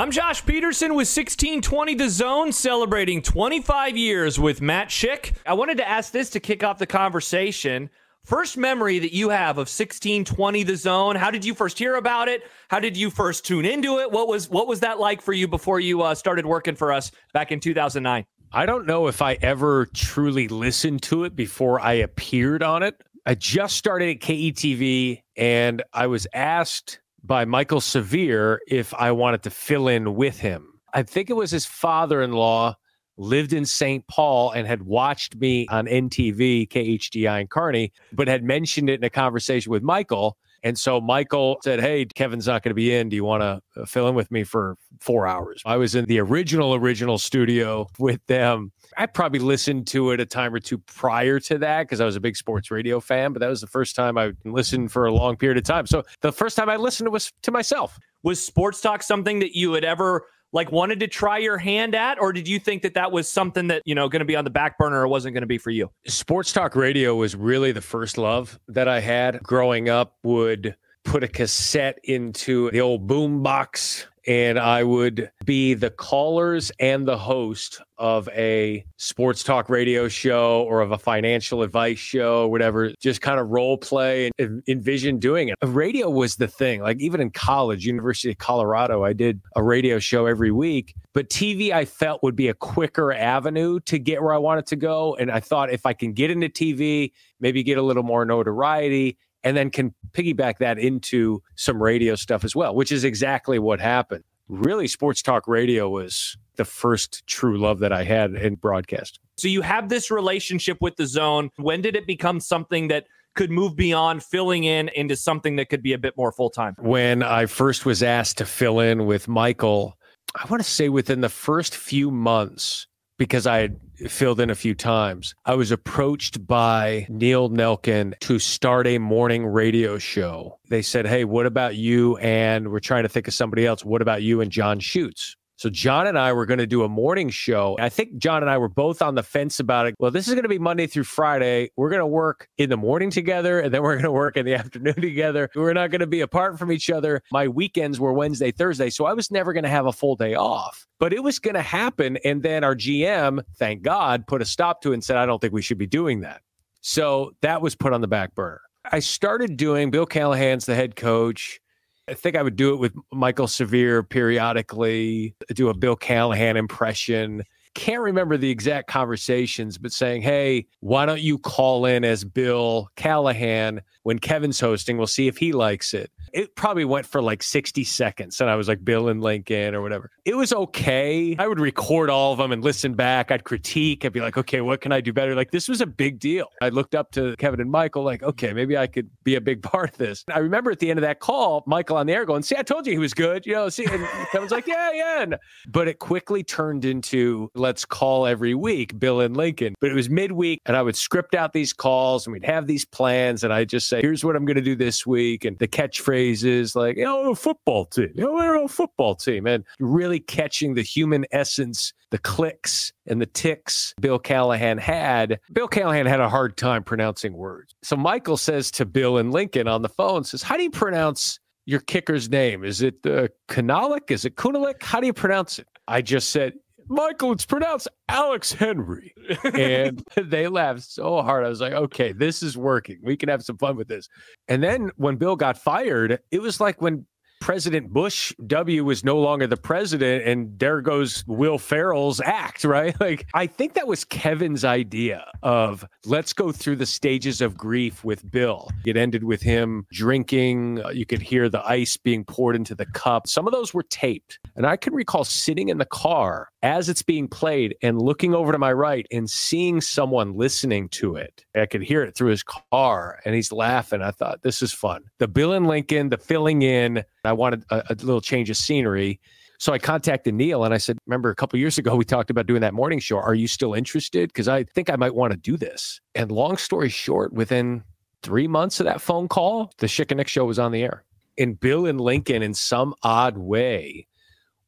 I'm Josh Peterson with 1620 The Zone, celebrating 25 years with Matt Schick. I wanted to ask this to kick off the conversation. First memory that you have of 1620 The Zone, how did you first hear about it? How did you first tune into it? What was that like for you before you started working for us back in 2009? I don't know if I ever truly listened to it before I appeared on it. I just started at KETV, and I was asked by Michael Severe if I wanted to fill in with him. I think it was his father-in-law, lived in St. Paul and had watched me on NTV, KHDI in Kearney, but had mentioned it in a conversation with Michael. And so Michael said, hey, Kevin's not going to be in. Do you want to fill in with me for 4 hours? I was in the original studio with them. I probably listened to it a time or two prior to that because I was a big sports radio fan, but that was the first time I listened for a long period of time. So the first time I listened was to myself. Was sports talk something that you had ever wanted to try your hand at, or did you think that was something that, going to be on the back burner or wasn't going to be for you? Sports talk radio was really the first love that I had. Growing up, would put a cassette into the old boom box, and I would be the callers and the host of a sports talk radio show or of a financial advice show, whatever, just kind of role play and envision doing it. Radio was the thing. Like even in college, University of Colorado, I did a radio show every week, but TV I felt would be a quicker avenue to get where I wanted to go. And I thought if I can get into TV, maybe get a little more notoriety, and then can piggyback that into some radio stuff as well, which is exactly what happened. Really, sports talk radio was the first true love that I had in broadcast. So you have this relationship with the Zone. When did it become something that could move beyond filling in into something that could be a bit more full-time? When I first was asked to fill in with Michael, I want to say within the first few months, because I had filled in a few times, I was approached by Neil Nelkin to start a morning radio show. They said, hey, what about you? And we're trying to think of somebody else. What about you and John Schutz? So John and I were going to do a morning show. I think John and I were both on the fence about it. Well, this is going to be Monday through Friday. We're going to work in the morning together, and then we're going to work in the afternoon together. We're not going to be apart from each other. My weekends were Wednesday, Thursday, so I was never going to have a full day off. But it was going to happen, and then our GM, thank God, put a stop to it and said, I don't think we should be doing that. So that was put on the back burner. I started doing, Bill Callahan's the head coach. I think I would do it with Michael Severe periodically, do a Bill Callahan impression. Can't remember the exact conversations, but saying, hey, why don't you call in as Bill Callahan when Kevin's hosting? We'll see if he likes it. It probably went for like 60 seconds, and I was like Bill and Lincoln or whatever. It was okay. I would record all of them and listen back. I'd critique. I'd be like, okay, what can I do better? Like, this was a big deal. I looked up to Kevin and Michael like, okay, maybe I could be a big part of this. I remember at the end of that call, Michael on the air going, see, I told you he was good. See, and Kevin's like, yeah. But it quickly turned into, let's call every week, Bill and Lincoln. But it was midweek, and I would script out these calls, and we'd have these plans, and I'd just say, here's what I'm going to do this week. And the catchphrase is like, a football team, we're a football team. And really catching the human essence, the clicks and the ticks Bill Callahan had. Bill Callahan had a hard time pronouncing words. So Michael says to Bill and Lincoln on the phone, says, how do you pronounce your kicker's name? Is it Kunalik? Is it Kunalik? How do you pronounce it? I just said, Michael, it's pronounced Alex Henry. And they laughed so hard. I was like, okay, this is working. We can have some fun with this. And then when Bill got fired, it was like when President Bush W was no longer the president, and there goes Will Ferrell's act, right? Like, I think that was Kevin's idea of let's go through the stages of grief with Bill. It ended with him drinking. You could hear the ice being poured into the cup. Some of those were taped. And I can recall sitting in the car as it's being played and looking over to my right and seeing someone listening to it. I could hear it through his car, and he's laughing. I thought, this is fun. The Bill and Lincoln, the filling in. I wanted a little change of scenery. So I contacted Neil and I said, remember a couple of years ago, we talked about doing that morning show. Are you still interested? Because I think I might want to do this. And long story short, within 3 months of that phone call, the Schick and Nick show was on the air. And Bill and Lincoln, in some odd way,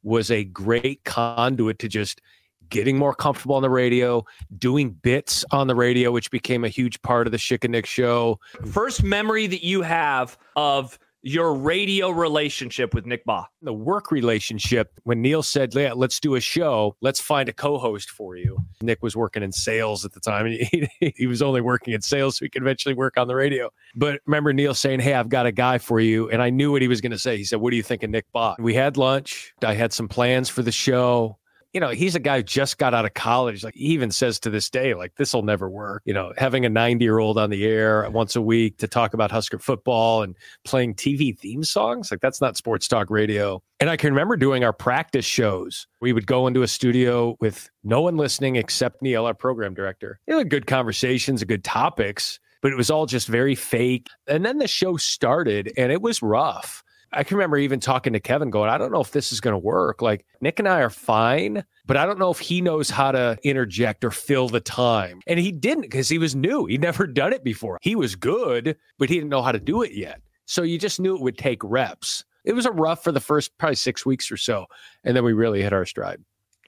was a great conduit to just getting more comfortable on the radio, doing bits on the radio, which became a huge part of the Schick and Nick show. First memory that you have of your radio relationship with Nick Bahe? The work relationship, when Neil said, yeah, let's do a show, let's find a co-host for you. Nick was working in sales at the time. He was only working in sales so he could eventually work on the radio. But remember Neil saying, hey, I've got a guy for you. And I knew what he was going to say. He said, what do you think of Nick Bahe? We had lunch. I had some plans for the show. You know, he's a guy who just got out of college. Like, he even says to this day, like, this will never work. You know, having a 90-year-old on the air once a week to talk about Husker football and playing TV theme songs, like, that's not sports talk radio. And I can remember doing our practice shows. We would go into a studio with no one listening except Neil, our program director. They had good conversations, good topics, but it was all just very fake. And then the show started, and it was rough. I can remember even talking to Kevin going, I don't know if this is going to work. Like, Nick and I are fine, but I don't know if he knows how to interject or fill the time. And he didn't, because he was new. He'd never done it before. He was good, but he didn't know how to do it yet. So you just knew it would take reps. It was a rough for the first probably 6 weeks or so. And then we really hit our stride.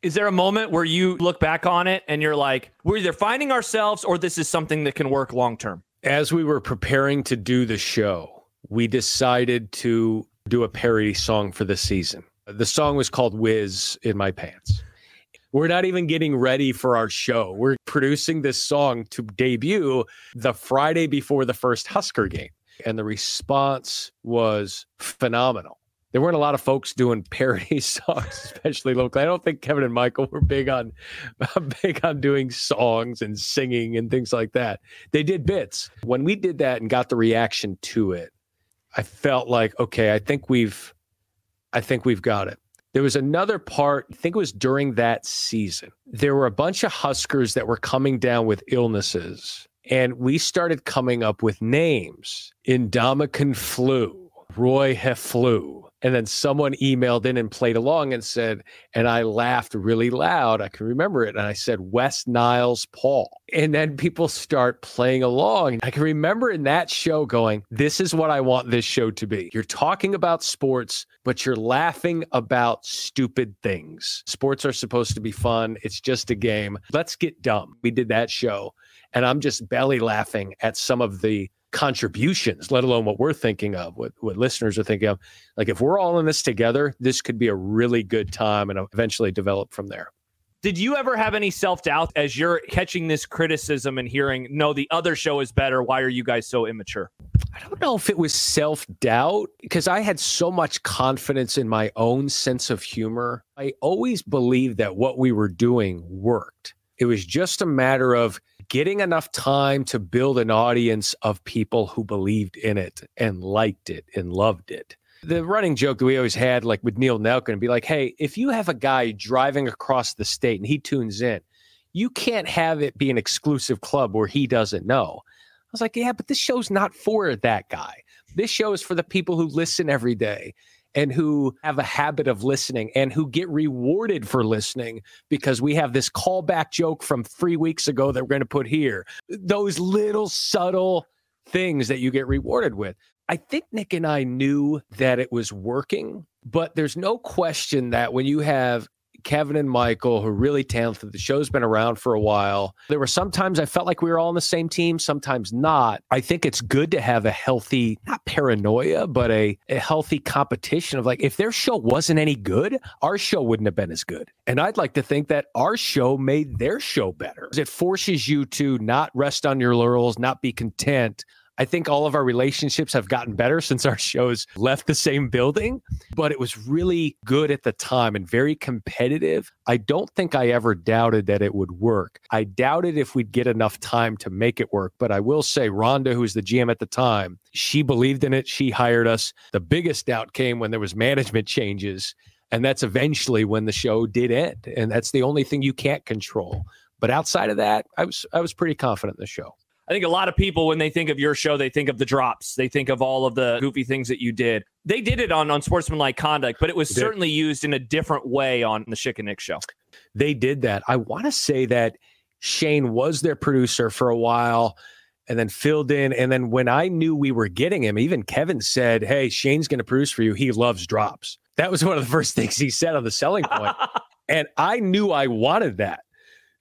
Is there a moment where you look back on it and you're like, we're either finding ourselves or this is something that can work long term? As we were preparing to do the show, we decided to do a parody song for the season. The song was called Whiz in My Pants. We're not even getting ready for our show. We're producing this song to debut the Friday before the first Husker game. And the response was phenomenal. There weren't a lot of folks doing parody songs, especially locally. I don't think Kevin and Michael were big on doing songs and singing and things like that. They did bits. When we did that and got the reaction to it, I felt like, okay, I think we've got it. There was another part, I think it was during that season. There were a bunch of Huskers that were coming down with illnesses, and we started coming up with names. Indomitian Flu, Roy Heflu. And then someone emailed in and played along and said, and I laughed really loud. I can remember it. And I said, West Niles Paul. And then people start playing along. I can remember in that show going, this is what I want this show to be. You're talking about sports, but you're laughing about stupid things. Sports are supposed to be fun. It's just a game. Let's get dumb. We did that show. And I'm just belly laughing at some of the contributions, let alone what we're thinking of, what listeners are thinking of. Like, if we're all in this together, this could be a really good time and eventually develop from there. Did you ever have any self-doubt as you're catching this criticism and hearing, no, the other show is better? Why are you guys so immature? I don't know if it was self-doubt, because I had so much confidence in my own sense of humor. I always believed that what we were doing worked. It was just a matter of getting enough time to build an audience of people who believed in it and liked it and loved it. The running joke that we always had, like with Neil Nelkin, be like, hey, if you have a guy driving across the state and he tunes in, you can't have it be an exclusive club where he doesn't know. I was like, yeah, but this show's not for that guy. This show is for the people who listen every day and who have a habit of listening and who get rewarded for listening, because we have this callback joke from 3 weeks ago that we're going to put here. Those little subtle things that you get rewarded with. I think Nick and I knew that it was working, but there's no question that when you have Kevin and Michael, who are really talented, the show's been around for a while. There were sometimes I felt like we were all on the same team, sometimes not. I think it's good to have a healthy, not paranoia, but a healthy competition of like, if their show wasn't any good, our show wouldn't have been as good. And I'd like to think that our show made their show better. It forces you to not rest on your laurels, not be content. I think all of our relationships have gotten better since our shows left the same building, but it was really good at the time and very competitive. I don't think I ever doubted that it would work. I doubted if we'd get enough time to make it work, but I will say Rhonda, who was the GM at the time, she believed in it. She hired us. The biggest doubt came when there was management changes, and that's eventually when the show did end, and that's the only thing you can't control. But outside of that, I was pretty confident in the show. I think a lot of people, when they think of your show, they think of the drops. They think of all of the goofy things that you did. They did it on Sportsmanlike Conduct, but it was certainly used in a different way on the Schick and Nick show. They did that. I want to say that Shane was their producer for a while and then filled in. And then when I knew we were getting him, even Kevin said, hey, Shane's going to produce for you. He loves drops. That was one of the first things he said on the selling point. And I knew I wanted that.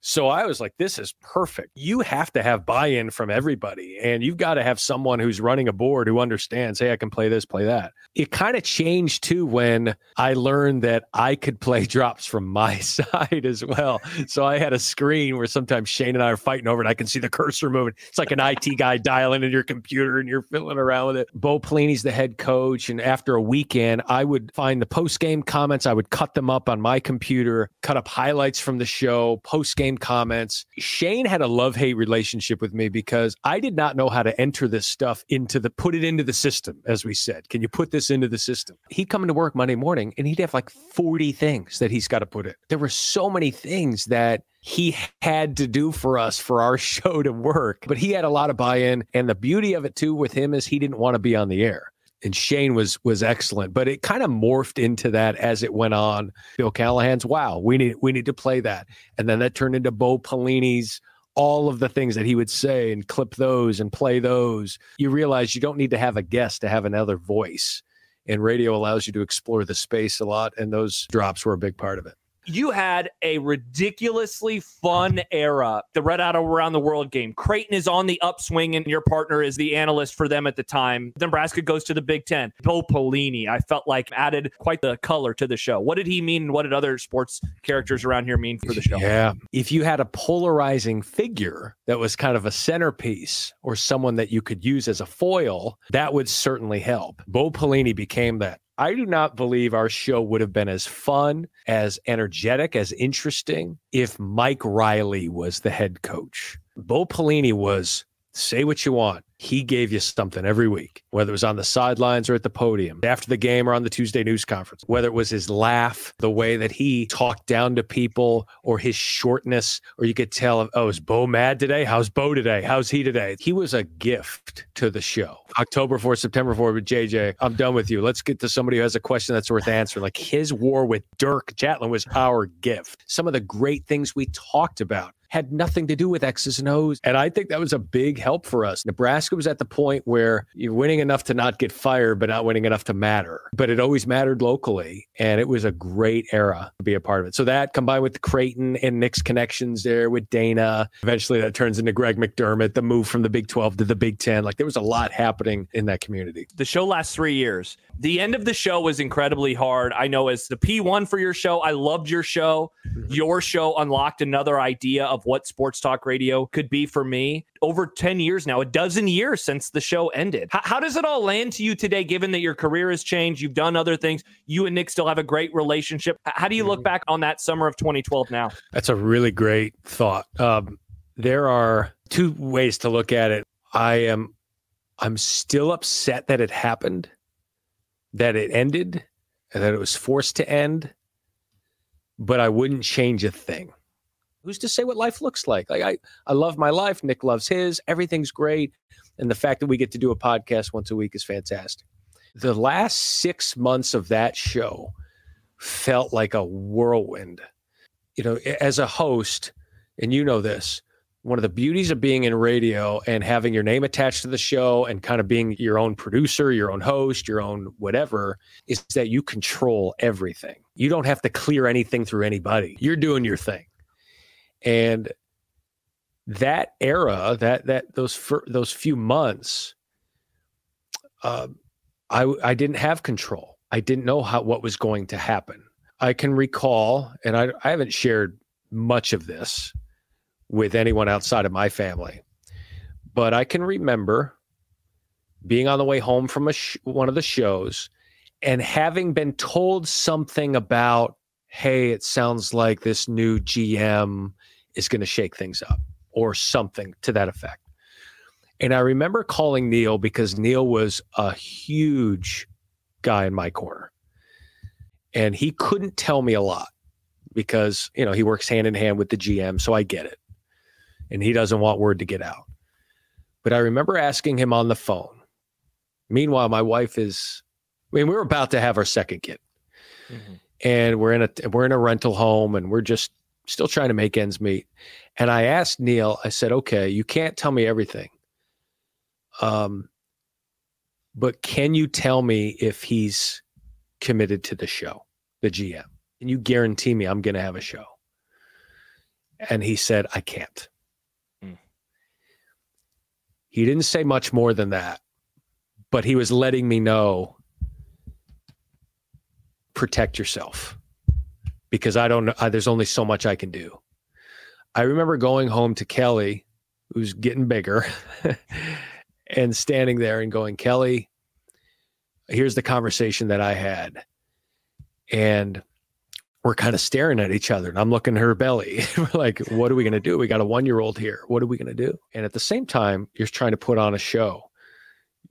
So I was like, this is perfect. You have to have buy-in from everybody, and you've got to have someone who's running a board who understands, hey, I can play this, play that. It kind of changed too when I learned that I could play drops from my side as well. So I had a screen where sometimes Shane and I are fighting over it. I can see the cursor moving. It's like an IT guy dialing in your computer and you're fiddling around with it. Bo Pelini's the head coach, and after a weekend, I would find the post-game comments. I would cut them up on my computer, cut up highlights from the show, post-game comments. Shane had a love-hate relationship with me because I did not know how to enter this stuff put it into the system, as we said. Can you put this into the system? He'd come into work Monday morning and he'd have like 40 things that he's got to put in. There were so many things that he had to do for us for our show to work, but he had a lot of buy-in. And the beauty of it too with him is he didn't want to be on the air. And Shane was excellent, but it kind of morphed into that as it went on. Bill Callahan's, wow, we need to play that. And then that turned into Bo Pelini's, all of the things that he would say and clip those and play those. You realize you don't need to have a guest to have another voice. And radio allows you to explore the space a lot. And those drops were a big part of it. You had a ridiculously fun era, the Red Out Around the World game. Creighton is on the upswing, and your partner is the analyst for them at the time. Nebraska goes to the Big Ten. Bo Pelini, I felt like, added quite the color to the show. What did he mean, and what did other sports characters around here mean for the show? Yeah. If you had a polarizing figure that was kind of a centerpiece or someone that you could use as a foil, that would certainly help. Bo Pelini became that. I do not believe our show would have been as fun, as energetic, as interesting if Mike Riley was the head coach. Bo Pelini was, say what you want. He gave you something every week, whether it was on the sidelines or at the podium, after the game or on the Tuesday news conference, whether it was his laugh, the way that he talked down to people, or his shortness, or you could tell, oh, is Bo mad today? How's Bo today? How's he today? He was a gift to the show. October 4th, September 4th with JJ, I'm done with you. Let's get to somebody who has a question that's worth answering. Like his war with Dirk Chatelain was our gift. Some of the great things we talked about had nothing to do with X's and O's. And I think that was a big help for us. Nebraska was at the point where you're winning enough to not get fired, but not winning enough to matter. But it always mattered locally. And it was a great era to be a part of it. So that combined with the Creighton and Nick's connections there with Dana, eventually that turns into Greg McDermott, the move from the Big 12 to the Big 10. Like there was a lot happening in that community. The show lasts 3 years. The end of the show was incredibly hard. I know as the P1 for your show, I loved your show. Your show unlocked another idea of what sports talk radio could be for me. Over 10 years now, a dozen years since the show ended. How does it all land to you today, given that your career has changed? You've done other things. You and Nick still have a great relationship. How do you look back on that summer of 2012 now? That's a really great thought. There are two ways to look at it. I'm still upset that it happened, that it ended, and that it was forced to end, but I wouldn't change a thing. Who's to say what life looks like? Like I love my life. Nick loves his. Everything's great. And the fact that we get to do a podcast once a week is fantastic. The last 6 months of that show felt like a whirlwind. You know, as a host, and you know this, one of the beauties of being in radio and having your name attached to the show and kind of being your own producer, your own host, your own whatever, is that you control everything. You don't have to clear anything through anybody. You're doing your thing. And that era, those few months, I didn't have control. I didn't know what was going to happen. I can recall, and I haven't shared much of this with anyone outside of my family, but I can remember being on the way home from one of the shows and having been told something about, hey, it sounds like this new GM is going to shake things up, or something to that effect. And I remember calling Neil because Neil was a huge guy in my corner. And he couldn't tell me a lot because, you know, he works hand in hand with the GM, so I get it. And he doesn't want word to get out. But I remember asking him on the phone. Meanwhile, my wife we were about to have our second kid. Mm-hmm. And we're in a rental home, and we're just still trying to make ends meet. And I asked Neil, I said, okay, you can't tell me everything. But can you tell me if he's committed to the show, the GM? Can you guarantee me I'm going to have a show? And he said, I can't. Mm. He didn't say much more than that, but he was letting me know, protect yourself, because I don't know. There's only so much I can do. I remember going home to Kelly, who's getting bigger, and standing there and going, Kelly, here's the conversation that I had. And we're kind of staring at each other, and I'm looking at her belly. We're like, what are we going to do? We got a 1-year-old here. What are we going to do? And at the same time, you're trying to put on a show,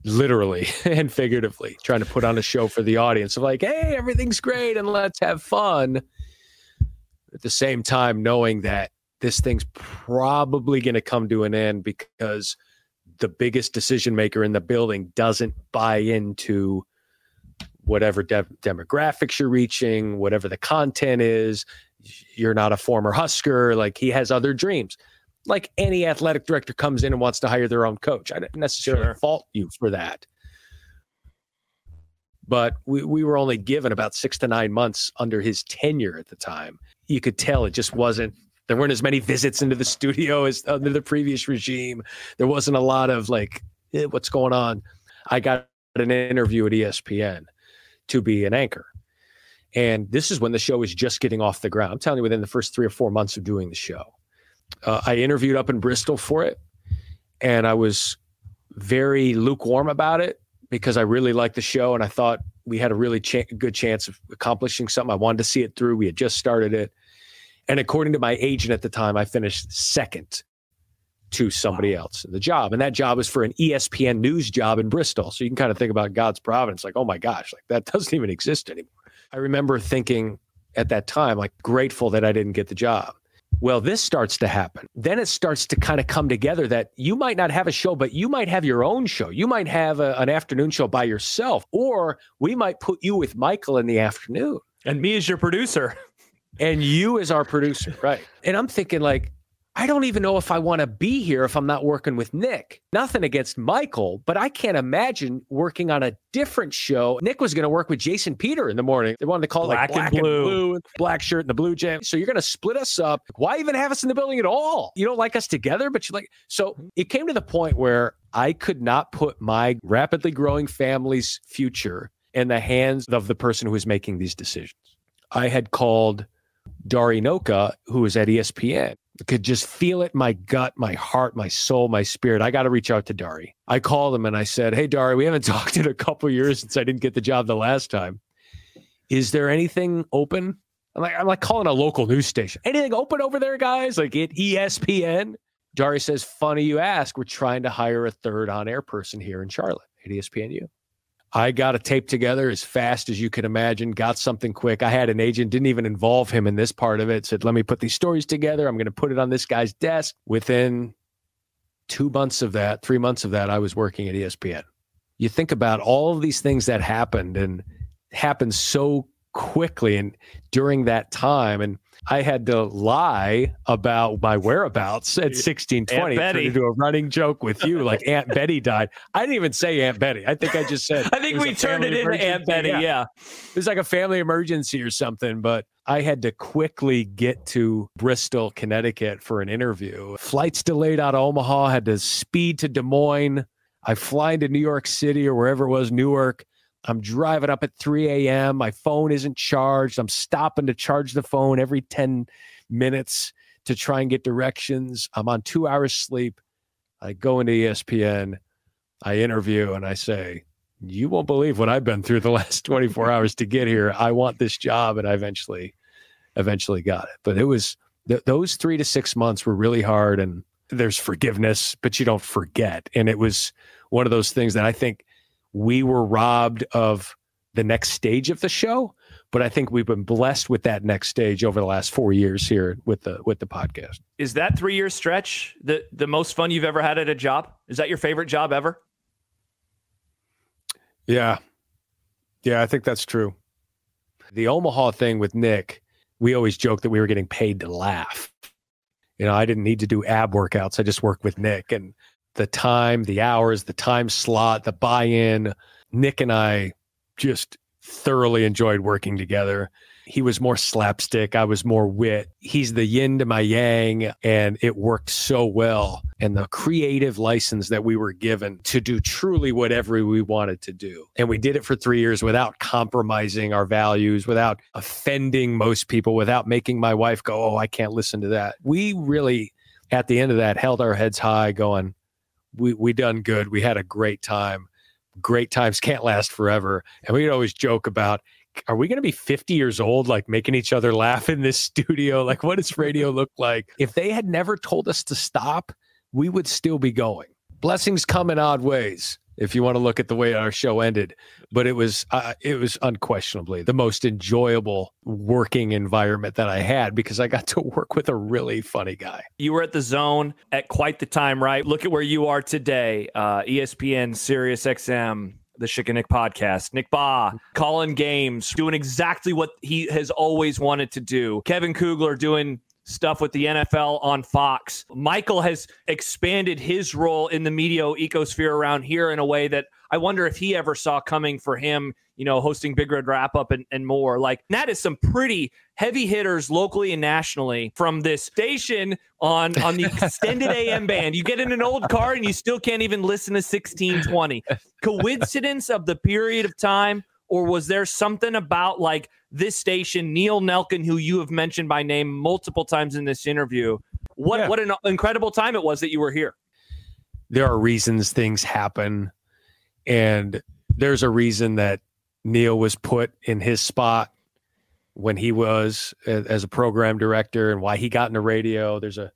literally and figuratively, trying to put on a show for the audience of like, hey, everything's great and let's have fun. At the same time, knowing that this thing's probably going to come to an end because the biggest decision maker in the building doesn't buy into whatever demographics you're reaching, whatever the content is. You're not a former Husker. Like, he has other dreams. Like any athletic director comes in and wants to hire their own coach. I don't necessarily fault you for that. But we were only given about 6 to 9 months under his tenure at the time. You could tell it just wasn't, there weren't as many visits into the studio as under the previous regime. There wasn't a lot of like, what's going on? I got an interview at ESPN to be an anchor. And this is when the show was just getting off the ground. I'm telling you, within the first 3 or 4 months of doing the show. I interviewed up in Bristol for it, and I was very lukewarm about it because I really liked the show, and I thought we had a really good chance of accomplishing something. I wanted to see it through. We had just started it. And according to my agent at the time, I finished second to somebody else in the job. And that job was for an ESPN news job in Bristol. So you can kind of think about God's providence, like, oh my gosh, like that doesn't even exist anymore. I remember thinking at that time, like, grateful that I didn't get the job. Well, this starts to happen. Then it starts to kind of come together that you might not have a show, but you might have your own show. You might have an afternoon show by yourself, or we might put you with Michael in the afternoon. And me as your producer. And you as our producer, right? And I'm thinking, like, I don't even know if I want to be here if I'm not working with Nick. Nothing against Michael, but I can't imagine working on a different show. Nick was going to work with Jason Peter in the morning. They wanted to call it like black and blue, black shirt and the blue jam. So you're going to split us up. Why even have us in the building at all? You don't like us together, but you like. So it came to the point where I could not put my rapidly growing family's future in the hands of the person who was making these decisions. I had called Dari Noka, who was at ESPN. I could just feel it in my gut, my heart, my soul, my spirit. I got to reach out to Dari. I called him and I said, hey, Dari, we haven't talked in a couple of years since I didn't get the job the last time. Is there anything open? I'm like calling a local news station. Anything open over there, guys? Like at ESPN? Dari says, funny you ask. We're trying to hire a third on-air person here in Charlotte at ESPNU. I got a tape together as fast as you could imagine, got something quick. I had an agent, didn't even involve him in this part of it, said, let me put these stories together. I'm going to put it on this guy's desk. Within 2 months of that, 3 months of that, I was working at ESPN. You think about all of these things that happened and happened so quickly and during that time. And I had to lie about my whereabouts at 1620. Turned into a running joke with you, like Aunt Betty died. I didn't even say Aunt Betty. I think I just said. I think we turned it into Aunt Betty. Yeah. It was like a family emergency or something. But I had to quickly get to Bristol, Connecticut for an interview. Flights delayed out of Omaha. Had to speed to Des Moines. I fly into New York City or wherever it was, Newark. I'm driving up at 3 a.m. My phone isn't charged. I'm stopping to charge the phone every 10 minutes to try and get directions. I'm on 2 hours sleep. I go into ESPN. I interview and I say, you won't believe what I've been through the last 24 hours to get here. I want this job. And I eventually got it. But it was those 3 to 6 months were really hard. And there's forgiveness, but you don't forget. And it was one of those things that I think we were robbed of the next stage of the show, but I think we've been blessed with that next stage over the last 4 years here with the podcast. Is that 3-year stretch the most fun you've ever had at a job? Is that your favorite job ever? Yeah, I think that's true. The Omaha thing with Nick, we always joke that we were getting paid to laugh. You know, I didn't need to do ab workouts. I just worked with Nick, and the time, the hours, the time slot, the buy-in. Nick and I just thoroughly enjoyed working together. He was more slapstick. I was more wit. He's the yin to my yang, and it worked so well. And the creative license that we were given to do truly whatever we wanted to do. And we did it for 3 years without compromising our values, without offending most people, without making my wife go, oh, I can't listen to that. We really, at the end of that, held our heads high going, we done good. We had a great time. Great times can't last forever. And we'd always joke about, are we going to be 50 years old, like making each other laugh in this studio? Like, what does radio look like? If they had never told us to stop, we would still be going. Blessings come in odd ways, if you want to look at the way our show ended. But it was unquestionably the most enjoyable working environment that I had, because I got to work with a really funny guy. You were at the Zone at quite the time, right? Look at where you are today. ESPN, Sirius XM, the Schick and Nick podcast. Nick Bahe calling games, doing exactly what he has always wanted to do. Kevin Kugler doing stuff with the NFL on Fox. Michael has expanded his role in the media ecosphere around here in a way that I wonder if he ever saw coming for him, hosting Big Red Wrap Up and more. Like, that is some pretty heavy hitters locally and nationally from this station on the extended AM band. You get in an old car and you still can't even listen to 1620. Coincidence of the period of time, or was there something about like this station, Neil Nelkin, who you have mentioned by name multiple times in this interview? What an incredible time it was that you were here. There are reasons things happen, and there's a reason that Neil was put in his spot when he was as a program director, and why he got into radio. There's a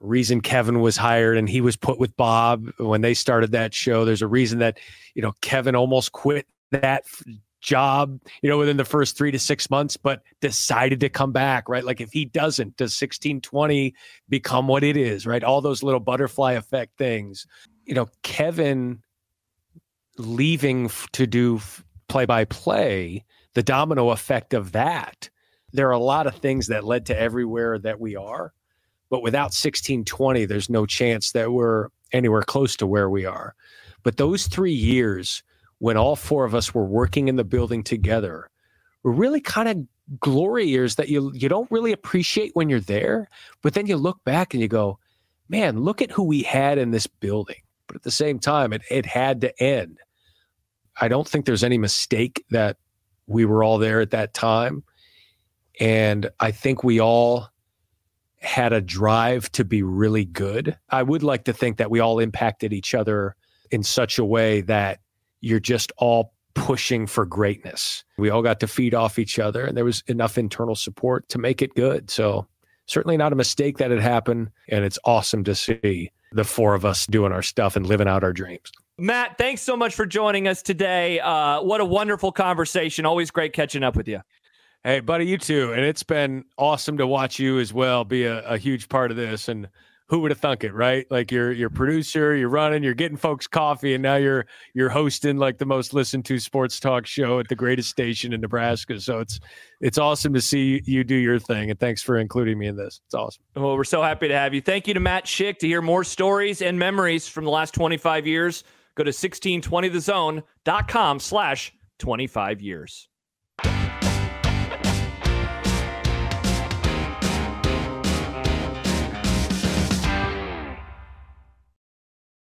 reason Kevin was hired and he was put with Bob when they started that show. There's a reason that, Kevin almost quit that job, within the first 3 to 6 months, but decided to come back, right? Like, if he doesn't, does 1620 become what it is, right? All those little butterfly effect things. Kevin leaving to do play-by-play, the domino effect of that. There are a lot of things that led to everywhere that we are, but without 1620, there's no chance that we're anywhere close to where we are. But those 3 years, when all four of us were working in the building together, were really kind of glory years that you don't really appreciate when you're there. But then you look back and you go, man, look at who we had in this building. But at the same time, it had to end. I don't think there's any mistake that we were all there at that time. And I think we all had a drive to be really good. I would like to think that we all impacted each other in such a way that you're just all pushing for greatness. We all got to feed off each other, and there was enough internal support to make it good. So certainly not a mistake that it happened. And it's awesome to see the four of us doing our stuff and living out our dreams. Matt, thanks so much for joining us today. What a wonderful conversation. Always great catching up with you. Hey, buddy, you too. And it's been awesome to watch you as well be a huge part of this. And who would have thunk it, right? Like, you're producer, you're running, you're getting folks coffee, and now you're hosting like the most listened to sports talk show at the greatest station in Nebraska. So it's awesome to see you do your thing, and thanks for including me in this. It's awesome. Well, we're so happy to have you. Thank you to Matt Schick. To hear more stories and memories from the last 25 years, go to 1620thezone.com/25 years.